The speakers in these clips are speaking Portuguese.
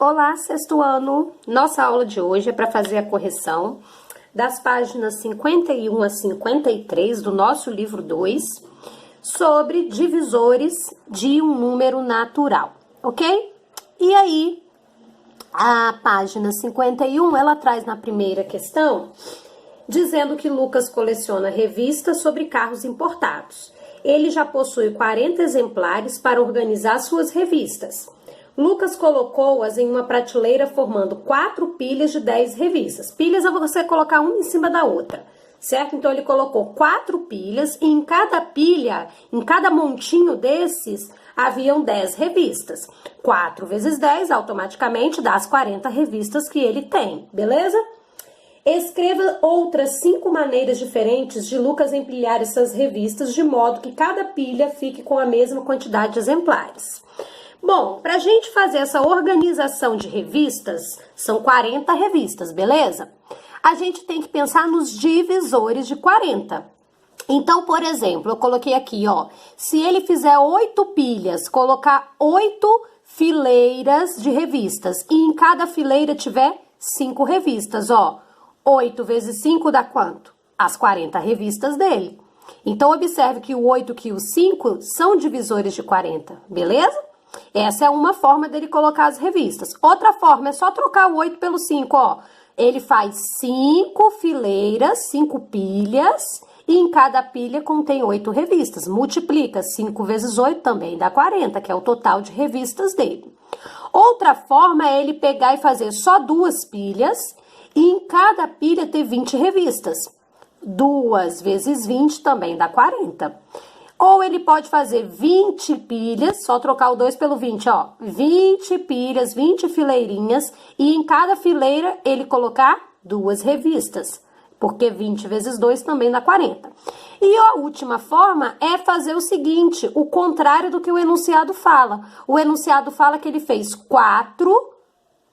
Olá, sexto ano! Nossa aula de hoje é para fazer a correção das páginas 51 a 53 do nosso livro 2 sobre divisores de um número natural, ok? E aí, a página 51, ela traz na primeira questão, dizendo que Lucas coleciona revistas sobre carros importados. Ele já possui 40 exemplares para organizar suas revistas. Lucas colocou-as em uma prateleira formando 4 pilhas de 10 revistas. Pilhas é você colocar uma em cima da outra, certo? Então ele colocou 4 pilhas e em cada pilha, em cada montinho desses, haviam 10 revistas. 4 vezes 10 automaticamente dá as 40 revistas que ele tem, beleza? Escreva outras 5 maneiras diferentes de Lucas empilhar essas revistas de modo que cada pilha fique com a mesma quantidade de exemplares. Bom, para a gente fazer essa organização de revistas, são 40 revistas, beleza? A gente tem que pensar nos divisores de 40. Então, por exemplo, eu coloquei aqui, ó, se ele fizer 8 pilhas, colocar 8 fileiras de revistas e em cada fileira tiver 5 revistas, ó, 8 vezes 5 dá quanto? As 40 revistas dele. Então, observe que o 8 e o 5 são divisores de 40, beleza? Essa é uma forma dele colocar as revistas. Outra forma é só trocar o 8 pelo 5, ó. Ele faz 5 fileiras, 5 pilhas, e em cada pilha contém 8 revistas. Multiplica 5 vezes 8 também dá 40, que é o total de revistas dele. Outra forma é ele pegar e fazer só 2 pilhas, e em cada pilha ter 20 revistas. 2 vezes 20 também dá 40. Ou ele pode fazer 20 pilhas, só trocar o 2 pelo 20, ó. 20 pilhas, 20 fileirinhas, e em cada fileira ele colocar 2 revistas, porque 20 vezes 2 também dá 40. E a última forma é fazer o seguinte, o contrário do que o enunciado fala. O enunciado fala que ele fez 4,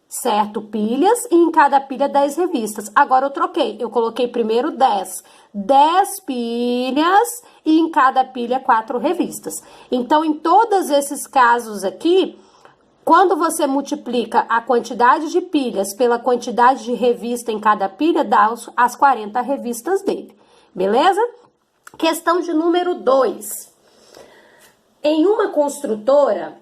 certo, pilhas, e em cada pilha 10 revistas. Agora eu troquei, eu coloquei primeiro 10. 10 pilhas e em cada pilha 4 revistas. Então, em todos esses casos aqui, quando você multiplica a quantidade de pilhas pela quantidade de revista em cada pilha, dá as 40 revistas dele. Beleza? Questão de número 2. Em uma construtora,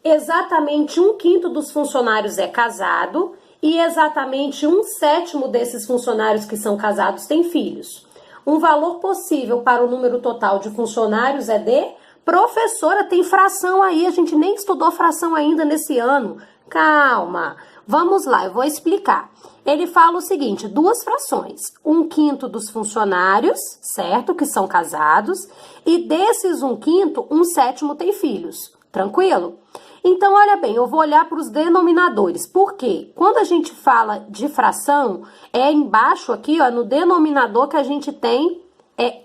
exatamente 1/5 dos funcionários é casado e exatamente 1/7 desses funcionários que são casados têm filhos. Um valor possível para o número total de funcionários é de... Professora, tem fração aí, a gente nem estudou fração ainda nesse ano. Calma, vamos lá, eu vou explicar. Ele fala o seguinte, 2 frações. 1/5 dos funcionários, certo, que são casados, e desses 1/5, 1/7 tem filhos. Tranquilo? Então, olha bem, eu vou olhar para os denominadores. Por quê? Quando a gente fala de fração, é embaixo aqui, ó, no denominador que a gente tem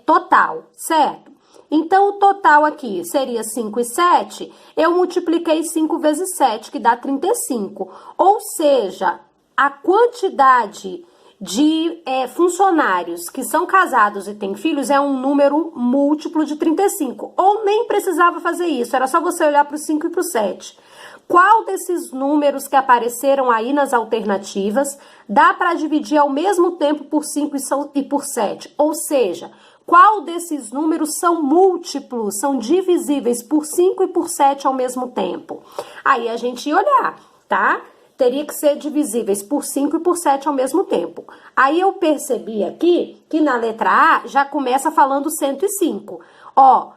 total, certo? Então, o total aqui seria 5 e 7, eu multipliquei 5 vezes 7, que dá 35. Ou seja, a quantidade de funcionários que são casados e têm filhos é um número múltiplo de 35. Ou nem precisava fazer isso, era só você olhar para o 5 e para o 7. Qual desses números que apareceram aí nas alternativas dá para dividir ao mesmo tempo por 5 e por 7? Ou seja, qual desses números são múltiplos, são divisíveis por 5 e por 7 ao mesmo tempo? Aí a gente ia olhar, tá? Teria que ser divisíveis por 5 e por 7 ao mesmo tempo. Aí eu percebi aqui que na letra A já começa falando 105. Ó,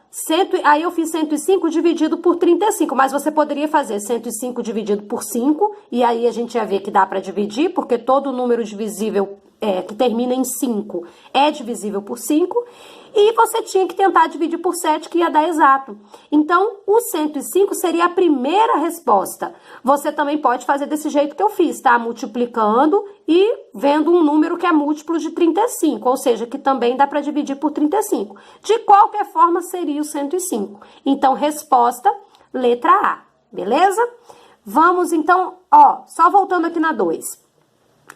aí eu fiz 105 dividido por 35, mas você poderia fazer 105 dividido por 5, e aí a gente ia ver que dá para dividir, porque todo número divisível que termina em 5 é divisível por 5, e você tinha que tentar dividir por 7, que ia dar exato. Então, o 105 seria a primeira resposta. Você também pode fazer desse jeito que eu fiz, tá? Multiplicando e vendo um número que é múltiplo de 35, ou seja, que também dá para dividir por 35. De qualquer forma, seria o 105. Então, resposta, letra A, beleza? Vamos, então, ó, só voltando aqui na 2.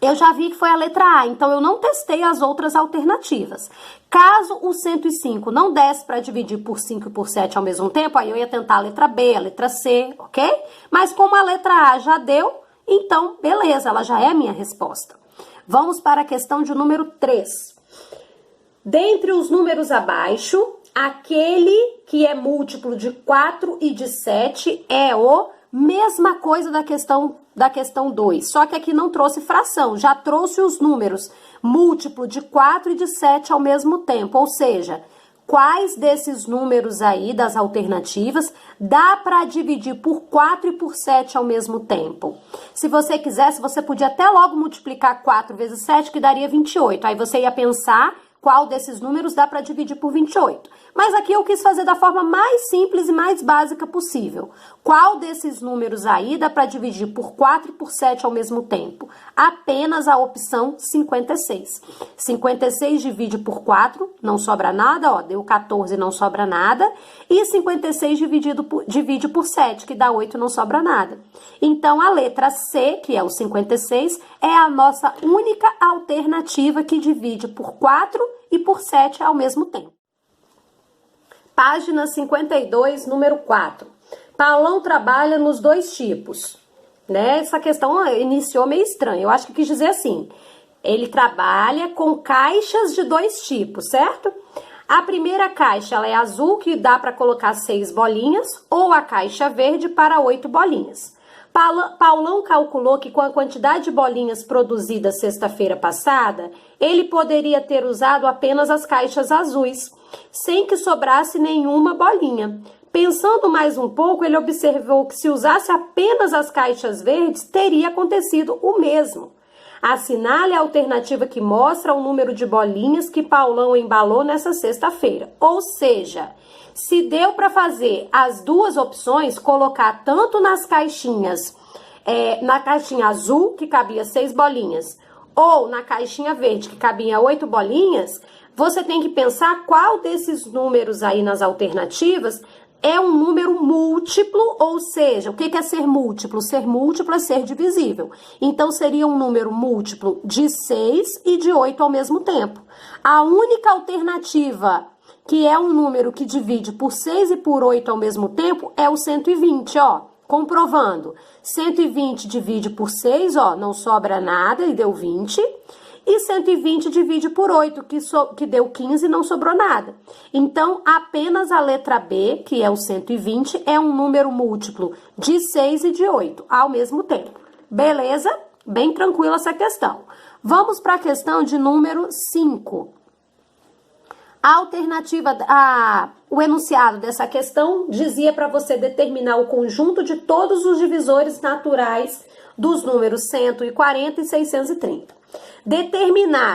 Eu já vi que foi a letra A, então eu não testei as outras alternativas. Caso o 105 não desse para dividir por 5 e por 7 ao mesmo tempo, aí eu ia tentar a letra B, a letra C, ok? Mas como a letra A já deu, Então, beleza, ela já é a minha resposta. Vamos para a questão de número 3. Dentre os números abaixo, aquele que é múltiplo de 4 e de 7 é o mesma coisa da questão 2, só que aqui não trouxe fração, já trouxe os números múltiplo de 4 e de 7 ao mesmo tempo, ou seja, quais desses números aí, das alternativas, dá para dividir por 4 e por 7 ao mesmo tempo? Se você quisesse, você podia até logo multiplicar 4 vezes 7, que daria 28. Aí você ia pensar qual desses números dá para dividir por 28. Mas aqui eu quis fazer da forma mais simples e mais básica possível. Qual desses números aí dá para dividir por 4 e por 7 ao mesmo tempo? Apenas a opção 56. 56 divide por 4, não sobra nada, ó, deu 14, não sobra nada. E 56 divide por 7, que dá 8, não sobra nada. Então, a letra C, que é o 56, é a nossa única alternativa que divide por 4 e por 7 ao mesmo tempo. Página 52, número 4. Paulão trabalha nos dois tipos. Né? Essa questão iniciou meio estranha. Eu acho que quis dizer assim. Ele trabalha com caixas de dois tipos, certo? A primeira caixa ela é azul, que dá para colocar 6 bolinhas, ou a caixa verde para 8 bolinhas. Paulão calculou que com a quantidade de bolinhas produzidas sexta-feira passada, ele poderia ter usado apenas as caixas azuis, sem que sobrasse nenhuma bolinha. Pensando mais um pouco, ele observou que se usasse apenas as caixas verdes, teria acontecido o mesmo. Assinale a alternativa que mostra o número de bolinhas que Paulão embalou nessa sexta-feira. Ou seja, se deu para fazer as duas opções, colocar tanto nas caixinhas, na caixinha azul, que cabia 6 bolinhas, ou na caixinha verde, que cabia 8 bolinhas, você tem que pensar qual desses números aí nas alternativas é um número múltiplo, ou seja, o que é ser múltiplo? Ser múltiplo é ser divisível. Então, seria um número múltiplo de 6 e de 8 ao mesmo tempo. A única alternativa que é um número que divide por 6 e por 8 ao mesmo tempo é o 120, ó. Comprovando. 120 divide por 6, ó, não sobra nada e deu 20. E 120 divide por 8, que deu 15 e não sobrou nada. Então, apenas a letra B, que é o 120, é um número múltiplo de 6 e de 8 ao mesmo tempo. Beleza? Bem tranquila essa questão. Vamos para a questão de número 5. A alternativa, o enunciado dessa questão dizia para você determinar o conjunto de todos os divisores naturais dos números 140 e 630.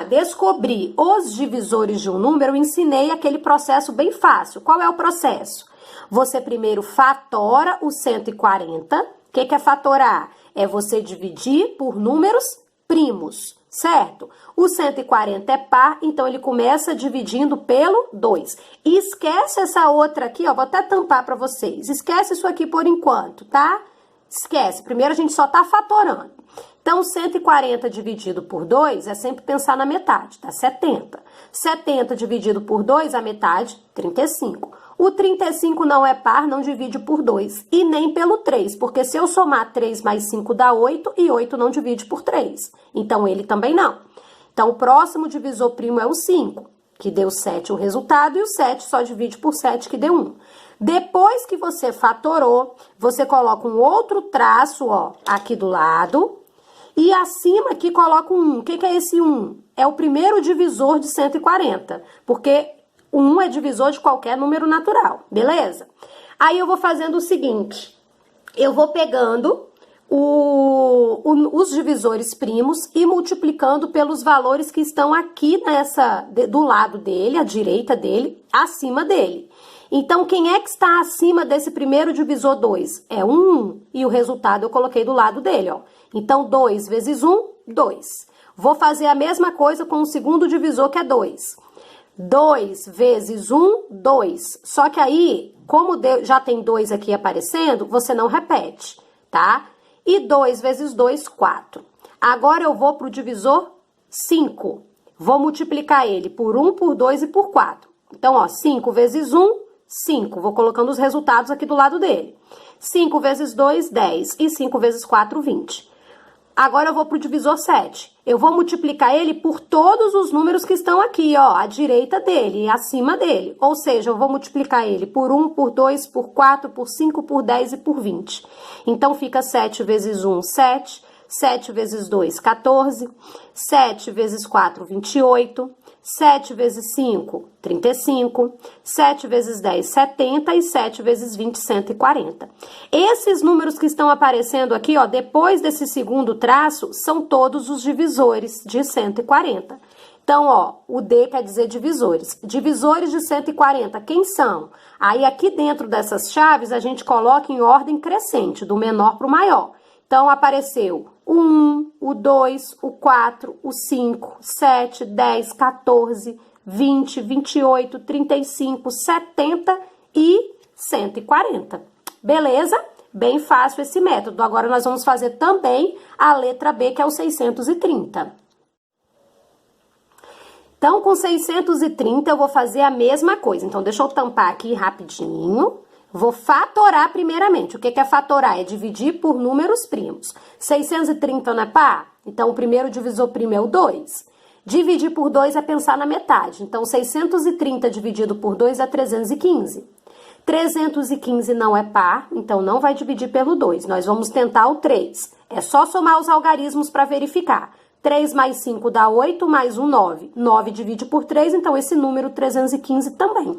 Descobrir os divisores de um número, eu ensinei aquele processo bem fácil. Qual é o processo? Você primeiro fatora o 140. O que é fatorar? É você dividir por números primos, certo? O 140 é par, então ele começa dividindo pelo 2. E esquece essa outra aqui, ó, vou até tampar para vocês. Esquece isso aqui por enquanto, tá? Esquece, primeiro a gente só tá fatorando. Então, 140 dividido por 2 é sempre pensar na metade, tá? 70. 70 dividido por 2, a metade, 35. O 35 não é par, não divide por 2. E nem pelo 3, porque se eu somar 3 mais 5 dá 8, e 8 não divide por 3. Então, ele também não. Então, o próximo divisor primo é o 5, que deu 7 o resultado, e o 7 só divide por 7, que deu 1. Depois que você fatorou, você coloca um outro traço, ó, aqui do lado, e acima aqui coloca um 1. O que é esse 1? É o primeiro divisor de 140, porque o 1 é divisor de qualquer número natural, beleza? Aí eu vou fazendo o seguinte, eu vou pegando os divisores primos e multiplicando pelos valores que estão aqui do lado dele, à direita dele, acima dele. Então, quem é que está acima desse primeiro divisor 2? É 1, e o resultado eu coloquei do lado dele, ó. Então, 2 vezes 1, 2. Vou fazer a mesma coisa com o segundo divisor, que é 2. 2 vezes 1, 2. Só que aí, como já tem 2 aqui aparecendo, você não repete, tá? E 2 vezes 2, 4. Agora, eu vou para o divisor 5. Vou multiplicar ele por 1, por 2 e por 4. Então, ó, 5 vezes 1, 5. Vou colocando os resultados aqui do lado dele. 5 vezes 2, 10. E 5 vezes 4, 20. Agora eu vou para o divisor 7. Eu vou multiplicar ele por todos os números que estão aqui, ó, à direita dele e acima dele. Ou seja, eu vou multiplicar ele por 1, por 2, por 4, por 5, por 10 e por 20. Então, fica 7 vezes 1, 7. 7 vezes 2, 14. 7 vezes 4, 28. 7 vezes 5, 35. 7 vezes 10, 70. E 7 vezes 20, 140. Esses números que estão aparecendo aqui, ó, depois desse segundo traço, são todos os divisores de 140. Então, ó, o D quer dizer divisores. Divisores de 140, quem são? Aí, aqui dentro dessas chaves, a gente coloca em ordem crescente, do menor para o maior. Então, apareceu o 1, o 2, o 4, o 5, 7, 10, 14, 20, 28, 35, 70 e 140. Beleza? Bem fácil esse método. Agora, nós vamos fazer também a letra B, que é o 630. Então, com 630, eu vou fazer a mesma coisa. Então, deixa eu tampar aqui rapidinho. Vou fatorar primeiramente. O que é fatorar? É dividir por números primos. 630 não é par? Então, o primeiro divisor primo é o 2. Dividir por 2 é pensar na metade. Então, 630 dividido por 2 é 315. 315 não é par, então não vai dividir pelo 2. Nós vamos tentar o 3. É só somar os algarismos para verificar. 3 mais 5 dá 8, mais 1, 9. 9 divide por 3, então esse número 315 também.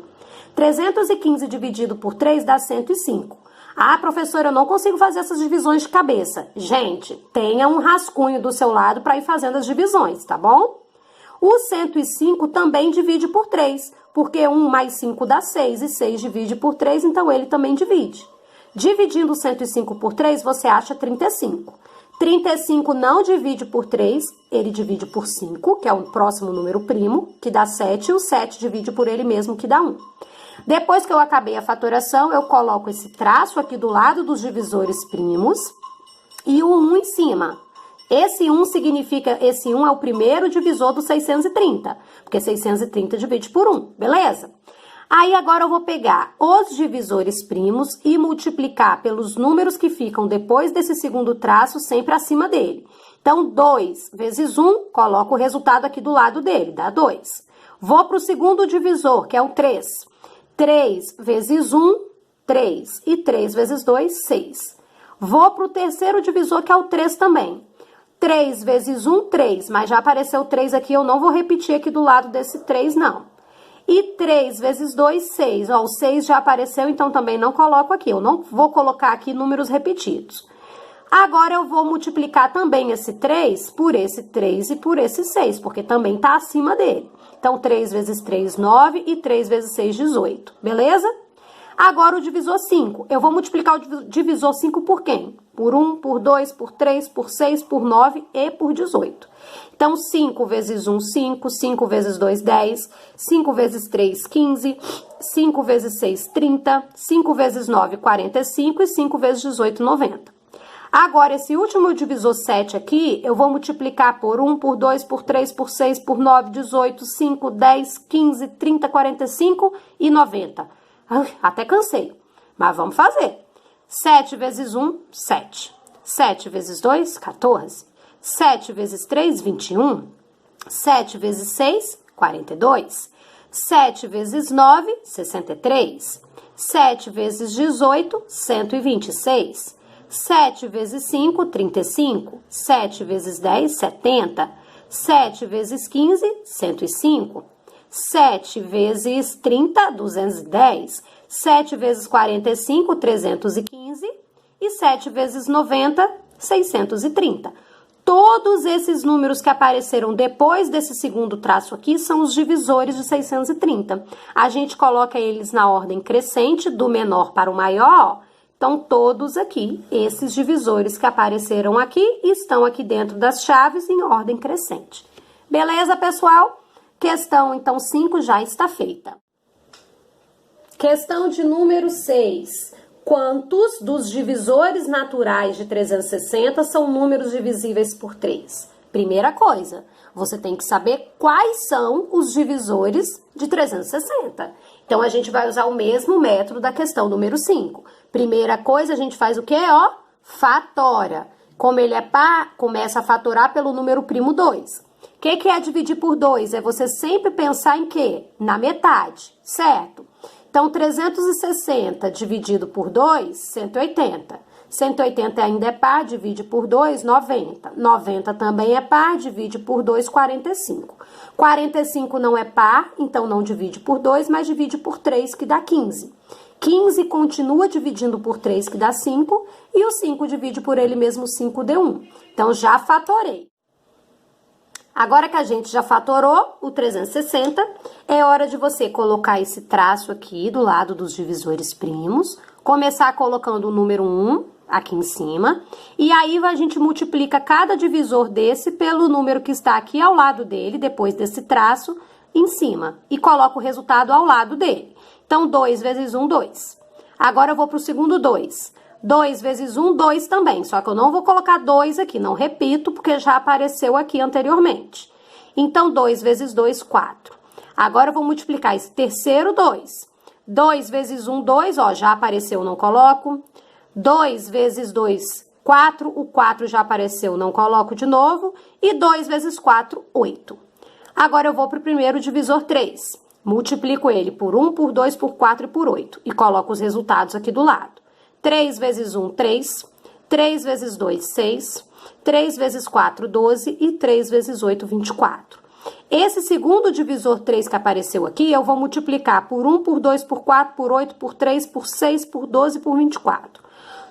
315 dividido por 3 dá 105. Ah, professora, eu não consigo fazer essas divisões de cabeça. Gente, tenha um rascunho do seu lado para ir fazendo as divisões, tá bom? O 105 também divide por 3, porque 1 mais 5 dá 6 e 6 divide por 3, então ele também divide. Dividindo 105 por 3, você acha 35. 35 não divide por 3, ele divide por 5, que é o próximo número primo, que dá 7, e o 7 divide por ele mesmo, que dá 1. Depois que eu acabei a fatoração, eu coloco esse traço aqui do lado dos divisores primos e o 1 em cima. Esse 1 significa, esse 1 é o primeiro divisor do 630, porque 630 divide por 1, beleza? Aí agora eu vou pegar os divisores primos e multiplicar pelos números que ficam depois desse segundo traço, sempre acima dele. Então, 2 vezes 1, coloco o resultado aqui do lado dele, dá 2. Vou para o segundo divisor, que é o 3. 3 vezes 1, 3. E 3 vezes 2, 6. Vou para o terceiro divisor, que é o 3 também. 3 vezes 1, 3. Mas já apareceu 3 aqui, eu não vou repetir aqui do lado desse 3, não. E 3 vezes 2, 6. Ó, o 6 já apareceu, então também não coloco aqui. Eu não vou colocar aqui números repetidos. Agora, eu vou multiplicar também esse 3 por esse 3 e por esse 6, porque também está acima dele. Então, 3 vezes 3, 9 e 3 vezes 6, 18. Beleza? Agora, o divisor 5. Eu vou multiplicar o divisor 5 por quem? Por 1, por 2, por 3, por 6, por 9 e por 18. Então, 5 vezes 1, 5. 5 vezes 2, 10. 5 vezes 3, 15. 5 vezes 6, 30. 5 vezes 9, 45. E 5 vezes 18, 90. Agora, esse último divisor 7 aqui, eu vou multiplicar por 1, por 2, por 3, por 6, por 9, 18, 5, 10, 15, 30, 45 e 90. Até cansei, mas vamos fazer. 7 vezes 1, 7. 7 vezes 2, 14. 7 vezes 3, 21. 7 vezes 6, 42. 7 vezes 9, 63. 7 vezes 18, 126. 7 vezes 5, 35. 7 vezes 10, 70. 7 vezes 15, 105. 7 vezes 30, 210. 7 vezes 45, 315. E 7 vezes 90, 630. Todos esses números que apareceram depois desse segundo traço aqui são os divisores de 630. A gente coloca eles na ordem crescente, do menor para o maior. Então, todos aqui, esses divisores que apareceram aqui, estão aqui dentro das chaves em ordem crescente. Beleza, pessoal? Questão, então, 5 já está feita. Questão de número 6. Quantos dos divisores naturais de 360 são números divisíveis por 3? Primeira coisa, você tem que saber quais são os divisores de 360. Então, a gente vai usar o mesmo método da questão número 5. Primeira coisa, a gente faz o quê? Ó, fatora. Como ele é par, começa a fatorar pelo número primo 2. O que é dividir por 2? É você sempre pensar em quê? Na metade, certo? Então, 360 dividido por 2, 180. 180 ainda é par, divide por 2, 90. 90 também é par, divide por 2, 45. 45 não é par, então não divide por 2, mas divide por 3, que dá 15. 15 continua dividindo por 3, que dá 5, e o 5 divide por ele mesmo, 5 deu 1. Então, já fatorei. Agora que a gente já fatorou o 360, é hora de você colocar esse traço aqui do lado dos divisores primos, começar colocando o número 1 aqui em cima, e aí a gente multiplica cada divisor desse pelo número que está aqui ao lado dele, depois desse traço, em cima, e coloca o resultado ao lado dele. Então, 2 vezes 1, 2. Agora eu vou para o segundo 2. 2 vezes 1, 2 também, só que eu não vou colocar 2 aqui, não repito, porque já apareceu aqui anteriormente. Então, 2 vezes 2, 4. Agora eu vou multiplicar esse terceiro 2. 2 vezes 1, 2, ó, já apareceu, não coloco. 2 vezes 2, 4, o 4 já apareceu, não coloco de novo. E 2 vezes 4, 8. Agora eu vou para o primeiro divisor 3. Multiplico ele por 1, por 2, por 4 e por 8. E coloco os resultados aqui do lado. 3 vezes 1, 3. 3 vezes 2, 6. 3 vezes 4, 12. E 3 vezes 8, 24. Esse segundo divisor 3 que apareceu aqui, eu vou multiplicar por 1, por 2, por 4, por 8, por 3, por 6, por 12 e por 24.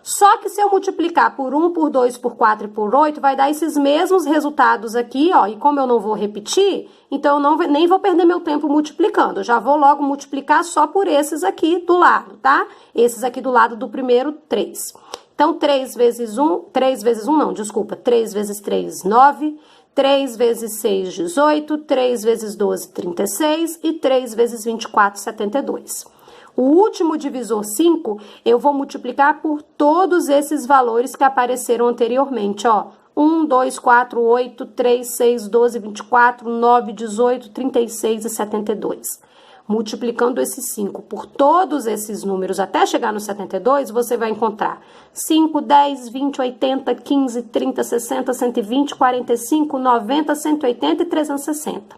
Só que se eu multiplicar por 1, por 2, por 4 e por 8, vai dar esses mesmos resultados aqui, ó. E como eu não vou repetir, então eu nem vou perder meu tempo multiplicando. Eu já vou logo multiplicar só por esses aqui do lado, tá? Esses aqui do lado do primeiro 3. Então, 3 vezes 1 não, desculpa. 3 vezes 3, 9. 3 vezes 6, 18. 3 vezes 12, 36. E 3 vezes 24, 72. O último divisor 5, eu vou multiplicar por todos esses valores que apareceram anteriormente, ó. 1, 2, 4, 8, 3, 6, 12, 24, 9, 18, 36 e 72. Multiplicando esses 5 por todos esses números até chegar no 72, você vai encontrar 5, 10, 20, 80, 15, 30, 60, 120, 45, 90, 180 e 360.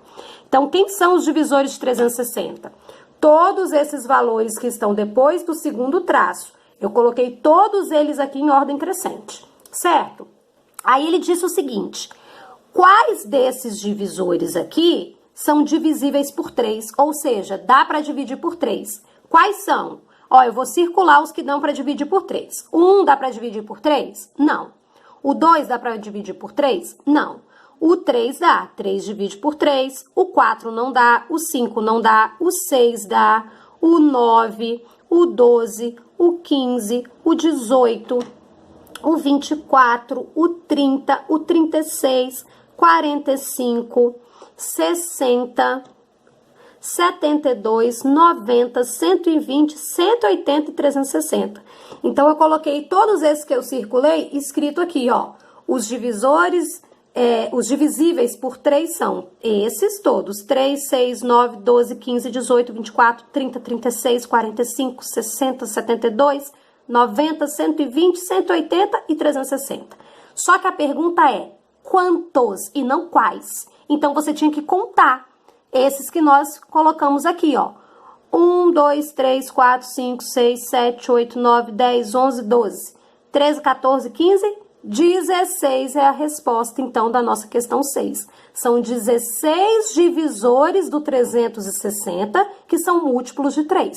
Então, quem são os divisores de 360? Todos esses valores que estão depois do segundo traço. Eu coloquei todos eles aqui em ordem crescente, certo? Aí ele disse o seguinte: quais desses divisores aqui são divisíveis por 3? Ou seja, dá para dividir por 3. Quais são? Ó, eu vou circular os que dão para dividir por 3. O 1 dá para dividir por 3? Não. O 2 dá para dividir por 3? Não. O 3 dá, 3 divide por 3, o 4 não dá, o 5 não dá, o 6 dá, o 9, o 12, o 15, o 18, o 24, o 30, o 36, 45, 60, 72, 90, 120, 180 e 360. Então, eu coloquei todos esses que eu circulei escrito aqui, ó. Os divisores... os divisíveis por 3 são esses todos: 3, 6, 9, 12, 15, 18, 24, 30, 36, 45, 60, 72, 90, 120, 180 e 360. Só que a pergunta é quantos e não quais. Então, você tinha que contar esses que nós colocamos aqui, ó. 1, 2, 3, 4, 5, 6, 7, 8, 9, 10, 11, 12, 13, 14, 15... 16 é a resposta, então, da nossa questão 6. São 16 divisores do 360, que são múltiplos de 3.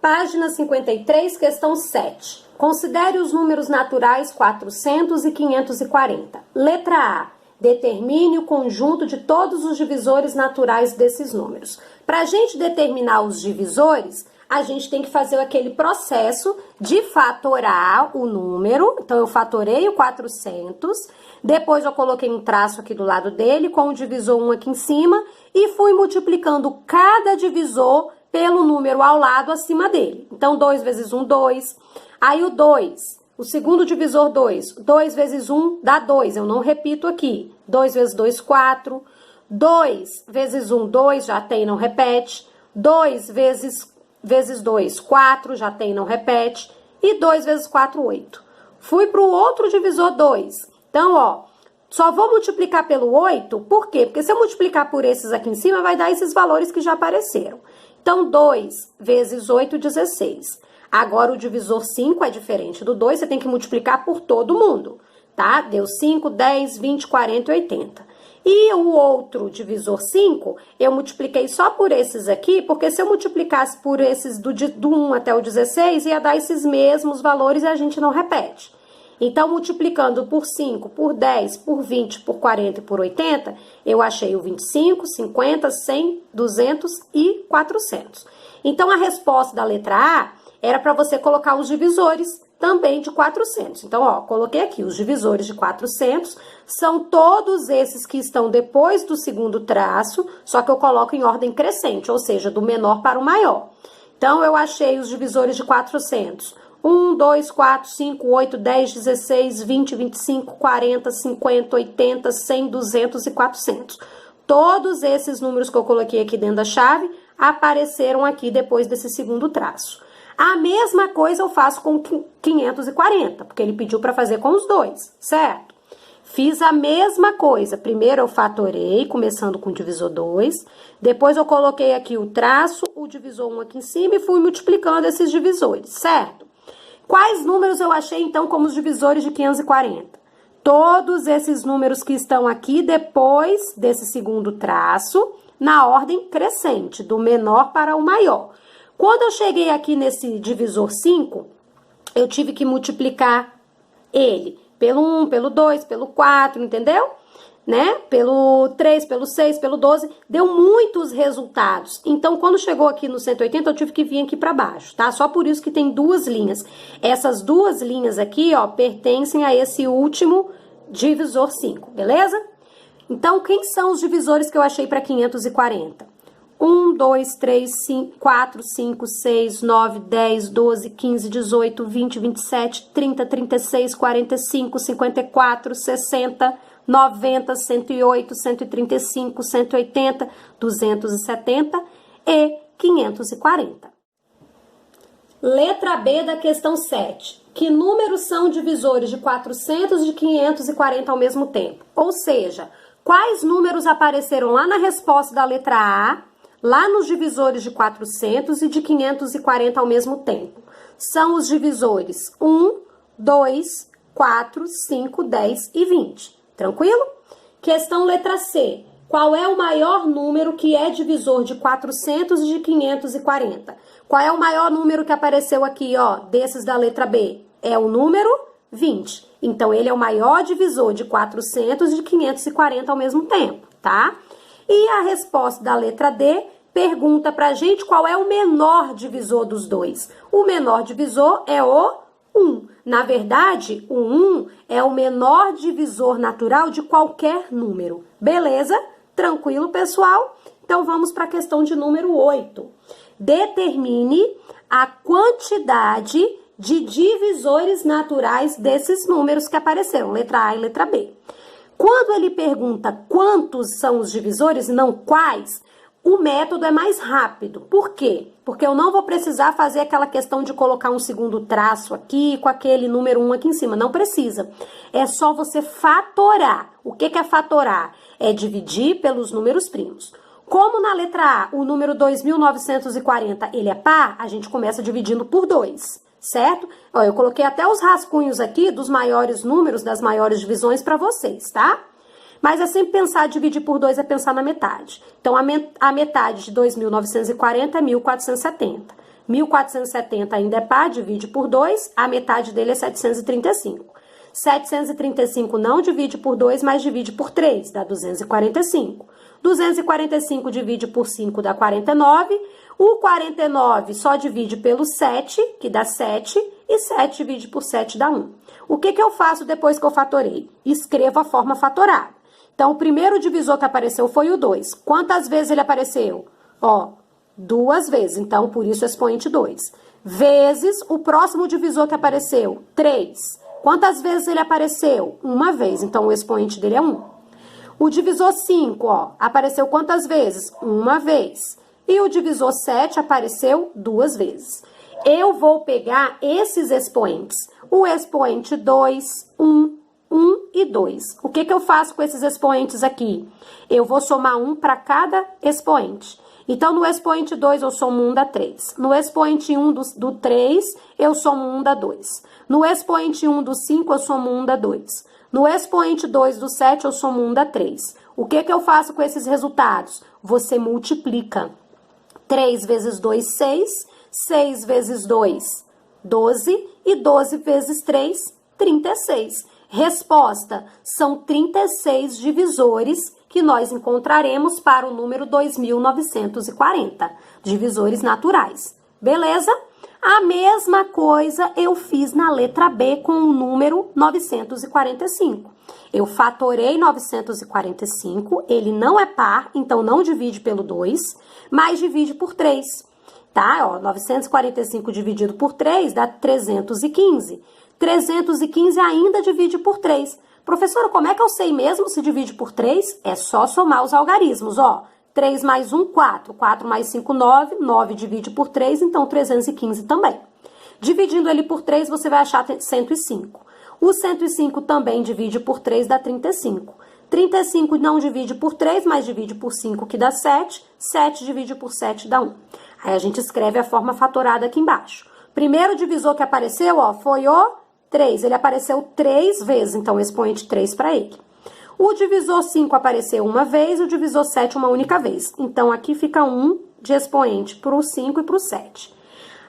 Página 53, questão 7. Considere os números naturais 400 e 540. Letra A. Determine o conjunto de todos os divisores naturais desses números. Para a gente determinar os divisores, a gente tem que fazer aquele processo de fatorar o número. Então, eu fatorei o 400, depois eu coloquei um traço aqui do lado dele, com o divisor 1 aqui em cima, e fui multiplicando cada divisor pelo número ao lado acima dele. Então, 2 vezes 1, 2. Aí, o 2, o segundo divisor 2. 2 vezes 1 dá 2, eu não repito aqui. 2 vezes 2, 4. 2 vezes 1, 2, já tem, não repete. 2 vezes 2, 4, já tem, não repete. E 2 vezes 4, 8. Fui para o outro divisor 2. Então, ó, só vou multiplicar pelo 8, por quê? Porque se eu multiplicar por esses aqui em cima, vai dar esses valores que já apareceram. Então, 2 vezes 8, 16. Agora, o divisor 5 é diferente do 2, você tem que multiplicar por todo mundo, tá? Deu 5, 10, 20, 40 e 80. E o outro divisor 5, eu multipliquei só por esses aqui, porque se eu multiplicasse por esses do 1 até o 16, ia dar esses mesmos valores e a gente não repete. Então, multiplicando por 5, por 10, por 20, por 40 e por 80, eu achei o 25, 50, 100, 200 e 400. Então, a resposta da letra A era para você colocar os divisores também de 400. Então, ó, coloquei aqui os divisores de 400, são todos esses que estão depois do segundo traço, só que eu coloco em ordem crescente, ou seja, do menor para o maior. Então, eu achei os divisores de 400. 1, 2, 4, 5, 8, 10, 16, 20, 25, 40, 50, 80, 100, 200 e 400. Todos esses números que eu coloquei aqui dentro da chave apareceram aqui depois desse segundo traço. A mesma coisa eu faço com 540, porque ele pediu para fazer com os dois, certo? Fiz a mesma coisa. Primeiro eu fatorei, começando com o divisor 2. Depois eu coloquei aqui o traço, o divisor 1 aqui em cima e fui multiplicando esses divisores, certo? Quais números eu achei, então, como os divisores de 540? Todos esses números que estão aqui depois desse segundo traço, na ordem crescente, do menor para o maior. Quando eu cheguei aqui nesse divisor 5, eu tive que multiplicar ele pelo 1, pelo 2, pelo 4, entendeu? Né? Pelo 3, pelo 6, pelo 12, deu muitos resultados. Então, quando chegou aqui no 180, eu tive que vir aqui para baixo, tá? Só por isso que tem duas linhas. Essas duas linhas aqui, ó, pertencem a esse último divisor 5, beleza? Então, quem são os divisores que eu achei para 540? 1, 2, 3, 4, 5, 6, 9, 10, 12, 15, 18, 20, 27, 30, 36, 45, 54, 60, 90, 108, 135, 180, 270 e 540. Letra B da questão 7. Que números são divisores de 400 e de 540 ao mesmo tempo? Ou seja, quais números apareceram lá na resposta da letra A, lá nos divisores de 400 e de 540 ao mesmo tempo? São os divisores 1, 2, 4, 5, 10 e 20. Tranquilo? Questão letra C. Qual é o maior número que é divisor de 400 e de 540? Qual é o maior número que apareceu aqui, ó, desses da letra B? É o número 20. Então, ele é o maior divisor de 400 e de 540 ao mesmo tempo, tá? E a resposta da letra D pergunta pra gente qual é o menor divisor dos dois. O menor divisor é o 1. Na verdade, o 1 é o menor divisor natural de qualquer número. Beleza? Tranquilo, pessoal? Então, vamos para a questão de número 8. Determine a quantidade de divisores naturais desses números que apareceram, letra A e letra B. Quando ele pergunta quantos são os divisores, não quais, o método é mais rápido. Por quê? Porque eu não vou precisar fazer aquela questão de colocar um segundo traço aqui com aquele número 1 aqui em cima. Não precisa. É só você fatorar. O que é fatorar? É dividir pelos números primos. Como na letra A, o número 2.940, ele é par, a gente começa dividindo por 2, certo? Ó, eu coloquei até os rascunhos aqui dos maiores números, das maiores divisões para vocês, tá? Mas é sempre pensar, dividir por 2 é pensar na metade. Então, a metade de 2.940 é 1.470. 1.470 ainda é par, divide por 2, a metade dele é 735. 735 não divide por 2, mas divide por 3, dá 245. 245 divide por 5, dá 49. O 49 só divide pelo 7, que dá 7, e 7 divide por 7 dá 1. O que eu faço depois que eu fatorei? Escrevo a forma fatorada. Então, o primeiro divisor que apareceu foi o 2. Quantas vezes ele apareceu? Ó, 2 vezes. Então, por isso, expoente 2. Vezes o próximo divisor que apareceu, 3. Quantas vezes ele apareceu? 1 vez. Então, o expoente dele é 1. O divisor 5, ó, apareceu quantas vezes? 1 vez. E o divisor 7 apareceu 2 vezes. eu vou pegar esses expoentes. O expoente 2, 1, 1 e 2. O que eu faço com esses expoentes aqui? Eu vou somar 1 para cada expoente. Então, no expoente 2, eu somo 1 dá 3. No expoente 1 do 3, eu somo 1 dá 2. No expoente 1 do 5, eu somo 1 dá 2. No expoente 2 do 7, eu somo 1 dá 3. O que eu faço com esses resultados? Você multiplica. 3 vezes 2, 6. 6 vezes 2, 12. E 12 vezes 3, 36. Resposta: são 36 divisores que nós encontraremos para o número 2.940. Divisores naturais. Beleza? A mesma coisa eu fiz na letra B com o número 945. Eu fatorei 945, ele não é par, então não divide pelo 2, mas divide por 3. Tá? Ó, 945 dividido por 3 dá 315. 315 ainda divide por 3. Professora, como é que eu sei mesmo se divide por 3? É só somar os algarismos, ó. 3 mais 1, 4. 4 mais 5, 9. 9 divide por 3, então 315 também. Dividindo ele por 3, você vai achar 105. O 105 também divide por 3, dá 35. 35 não divide por 3, mas divide por 5, que dá 7. 7 divide por 7, dá 1. Aí a gente escreve a forma fatorada aqui embaixo. Primeiro divisor que apareceu, ó, foi o 3. Ele apareceu 3 vezes, então expoente 3 para ele. O divisor 5 apareceu uma vez, o divisor 7 uma única vez. Então, aqui fica 1 de expoente para o 5 e para o 7.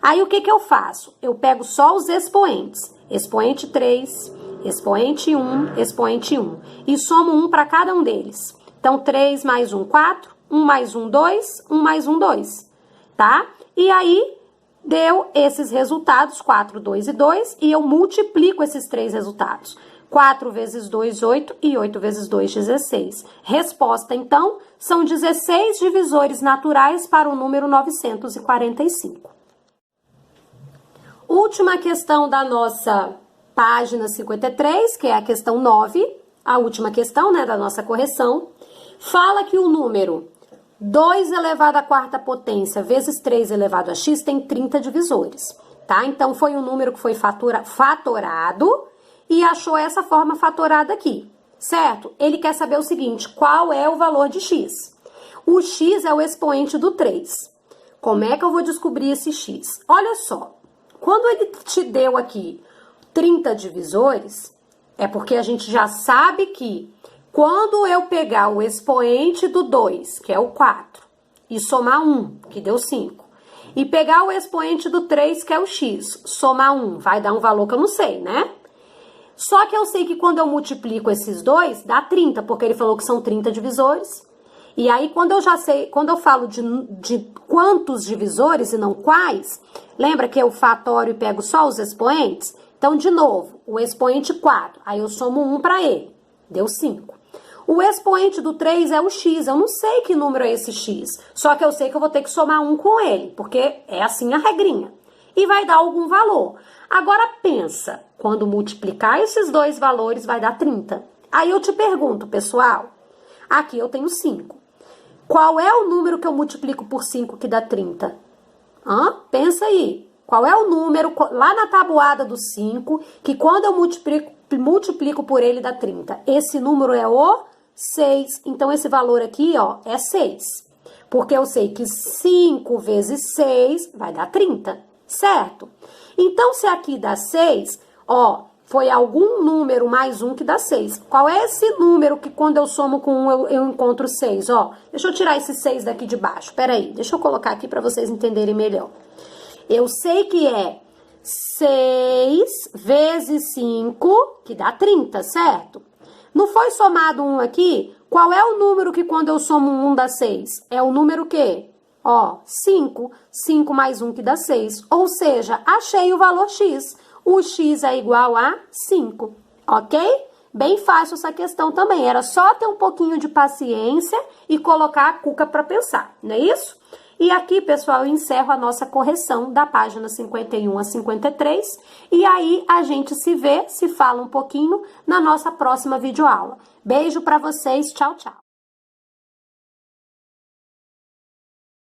Aí, o que eu faço? Eu pego só os expoentes. Expoente 3, expoente 1, expoente 1. E somo 1 para cada um deles. Então, 3 mais 1, 4. 1 mais 1, 2. 1 mais 1, 2. Tá? E aí, deu esses resultados, 4, 2 e 2. E eu multiplico esses três resultados. 4 vezes 2, 8, e 8 vezes 2, 16. Resposta, então, são 16 divisores naturais para o número 945. Última questão da nossa página 53, que é a questão 9, a última questão, né, da nossa correção, fala que o número 2 elevado à quarta potência vezes 3 elevado a x tem 30 divisores, tá? Então, foi um número que foi fatorado e achou essa forma fatorada aqui, certo? Ele quer saber o seguinte, qual é o valor de x? O x é o expoente do 3. Como é que eu vou descobrir esse x? Olha só, quando ele te deu aqui 30 divisores, é porque a gente já sabe que quando eu pegar o expoente do 2, que é o 4, e somar 1, que deu 5, e pegar o expoente do 3, que é o x, somar 1, vai dar um valor que eu não sei, né? Só que eu sei que quando eu multiplico esses dois, dá 30, porque ele falou que são 30 divisores. E aí, quando eu falo de quantos divisores e não quais, lembra que eu fatório e pego só os expoentes? Então, de novo, o expoente 4, aí eu somo 1 para ele, deu 5. O expoente do 3 é o x, eu não sei que número é esse x, só que eu sei que eu vou ter que somar 1 com ele, porque é assim a regrinha. E vai dar algum valor. Agora pensa, quando multiplicar esses dois valores vai dar 30. Aí eu te pergunto, pessoal, aqui eu tenho 5. Qual é o número que eu multiplico por 5 que dá 30? Pensa aí. Qual é o número lá na tabuada do 5 que quando eu multiplico por ele dá 30? Esse número é o 6. Então, esse valor aqui, ó, é 6. Porque eu sei que 5 vezes 6 vai dar 30, certo? Então, se aqui dá 6, ó, foi algum número mais 1 que dá 6. Qual é esse número que quando eu somo com 1 eu encontro 6? Ó, deixa eu tirar esse 6 daqui de baixo. Peraí, deixa eu colocar aqui para vocês entenderem melhor. Eu sei que é 6 vezes 5, que dá 30, certo? Não foi somado 1 aqui? Qual é o número que quando eu somo 1 dá 6? É o número o quê? Ó, 5. 5 mais 1 que dá 6. Ou seja, achei o valor x. O x é igual a 5, ok? Bem fácil essa questão também. Era só ter um pouquinho de paciência e colocar a cuca para pensar, não é isso? E aqui, pessoal, eu encerro a nossa correção da página 51 a 53. E aí, a gente se vê, se fala um pouquinho na nossa próxima videoaula. Beijo para vocês, tchau, tchau.